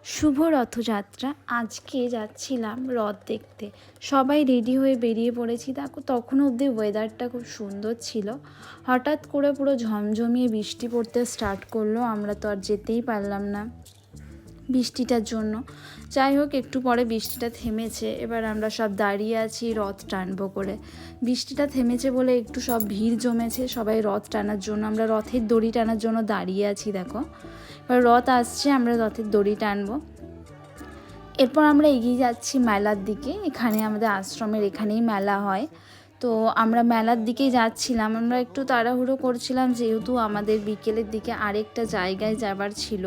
শুভ রথযাত্রা। আজকে যাচ্ছিলাম রথ দেখতে, সবাই রেডি হয়ে বেরিয়ে পড়েছি। দেখো তখন অবধি ওয়েদারটা খুব সুন্দর ছিল, হঠাৎ করে পুরো ঝমঝমিয়ে বৃষ্টি পড়তে স্টার্ট করলো। আমরা তো আর যেতেই পারলাম না বৃষ্টিটার জন্য। যাই হোক, একটু পরে বৃষ্টিটা থেমেছে, এবার আমরা সব দাঁড়িয়ে আছি রথ টানবো করে। বৃষ্টিটা থেমেছে বলে একটু সব ভিড় জমেছে সবাই রথ টানার জন্য। আমরা রথের দড়ি টানার জন্য দাঁড়িয়ে আছি। দেখো এবার রথ আসছে, আমরা রথের দড়ি টানবো। এরপর আমরা এগিয়ে যাচ্ছি মেলার দিকে। এখানে আমাদের আশ্রমের এখানেই মেলা হয়, তো আমরা মেলার দিকেই যাচ্ছিলাম। আমরা একটু তাড়াহুড়ো করছিলাম যেহেতু আমাদের বিকেলের দিকে আরেকটা জায়গায় যাবার ছিল,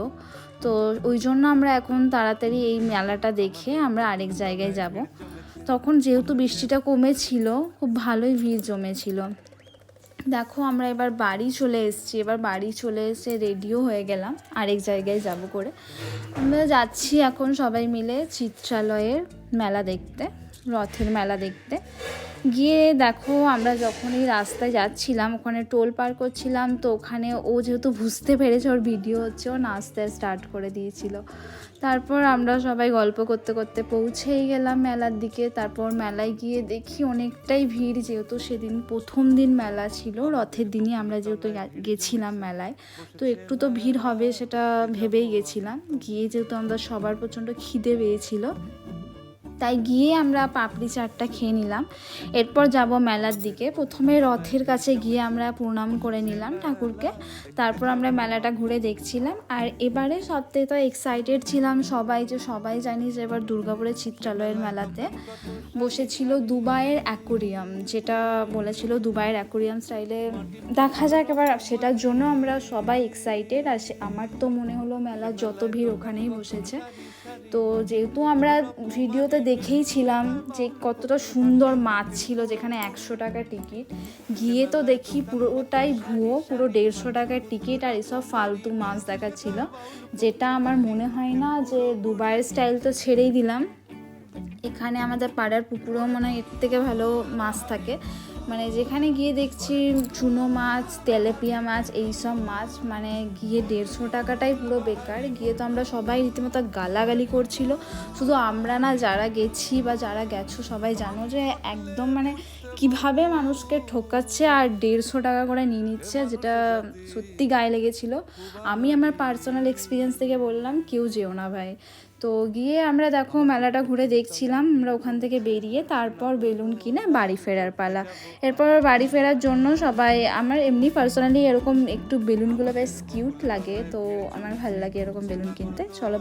তো ওই জন্য আমরা এখন তাড়াতাড়ি এই মেলাটা দেখে আমরা আরেক জায়গায় যাব। তখন যেহেতু বৃষ্টিটা কমেছিল, খুব ভালোই ভিড় জমেছিল। দেখো আমরা এবার বাড়ি চলে এসেছি, এবার বাড়ি চলে এসে রেডিও হয়ে গেলাম আরেক জায়গায় যাব করে। আমরা যাচ্ছি এখন সবাই মিলে চিত্রালয়ের মেলা দেখতে, রথের মেলা দেখতে। গিয়ে দেখো আমরা যখন এই রাস্তায় যাচ্ছিলাম, ওখানে টোল পার করছিলাম, তো ওখানে ও যেহেতু বুঝতে পেরেছে ওর ভিডিও হচ্ছে, ও নাচতে স্টার্ট করে দিয়েছিল। তারপর আমরা সবাই গল্প করতে করতে পৌঁছেই গেলাম মেলার দিকে। তারপর মেলায় গিয়ে দেখি অনেকটাই ভিড়, যেহেতু সেদিন প্রথম দিন মেলা ছিল, রথের দিনই আমরা যেহেতু গেছিলাম মেলায়, তো একটু তো ভিড় হবে সেটা ভেবেই গেছিলাম। গিয়ে যেহেতু আমরা সবার প্রচণ্ড খিদে পেয়েছিল, তাই গিয়ে আমরা পাপড়ি চাটটা খেয়ে নিলাম। এরপর যাব মেলার দিকে। প্রথমে রথের কাছে গিয়ে আমরা প্রণাম করে নিলাম ঠাকুরকে, তারপর আমরা মেলাটা ঘুরে দেখছিলাম। আর এবারে সবথেকে তো এক্সাইটেড ছিলাম সবাই জানি যে এবার দুর্গাপুরের চিত্রালয়ের মেলাতে বসেছিল দুবাইয়ের অ্যাকোরিয়াম, যেটা বলেছিল দুবাইয়ের অ্যাকোরিয়াম স্টাইলে দেখা যাক। এবার সেটার জন্য আমরা সবাই এক্সাইটেড। আর আমার তো মনে হলো মেলার যত ভিড় ওখানেই বসেছে। তো যেহেতু আমরা ভিডিওতে দেখেই ছিলাম যে কতটা সুন্দর মাছ ছিল, যেখানে 100 টাকা টিকিট, গিয়ে তো দেখি পুরোটাই ভুয়ো, পুরো 150 টাকার টিকিট, আর এসব ফালতু মাছ দেখাচ্ছিল, যেটা আমার মনে হয় না যে দুবাইয়ের স্টাইল তো ছেড়েই দিলাম। এখানে আমাদের পাড়ার পুকুরেও মনে হয় এর থেকে ভালো মাছ থাকে, মানে যেখানে গিয়ে দেখছি চুনো মাছ, তেলাপিয়া মাছ, এইসব মাছ, মানে গিয়ে 150 টাকাটাই পুরো বেকার। গিয়ে তো আমরা সবাই রীতিমতো গালাগালি করছিল। শুধু আমরা না, যারা গেছি বা যারা গেছো সবাই জানো যে একদম মানে কিভাবে মানুষকে ঠকাচ্ছে আর 150 টাকা করে নিয়ে নিচ্ছে, যেটা সত্যি গায়ে লেগেছিলো। আমি আমার পার্সোনাল এক্সপিরিয়েন্স থেকে বললাম, কেউ যেও না ভাই। তো গিয়ে আমরা দেখো মেলাটা ঘুরে দেখছিলাম। আমরা ওখান থেকে বেরিয়ে তারপর বেলুন কিনে বাড়ি ফেরার পালা। এরপর বাড়ি ফেরার জন্য সবাই, আমার এমনি পার্সোনালি এরকম একটু বেলুনগুলো বেশ কিউট লাগে, তো আমার ভালো লাগে এরকম বেলুন কিনতে। চলো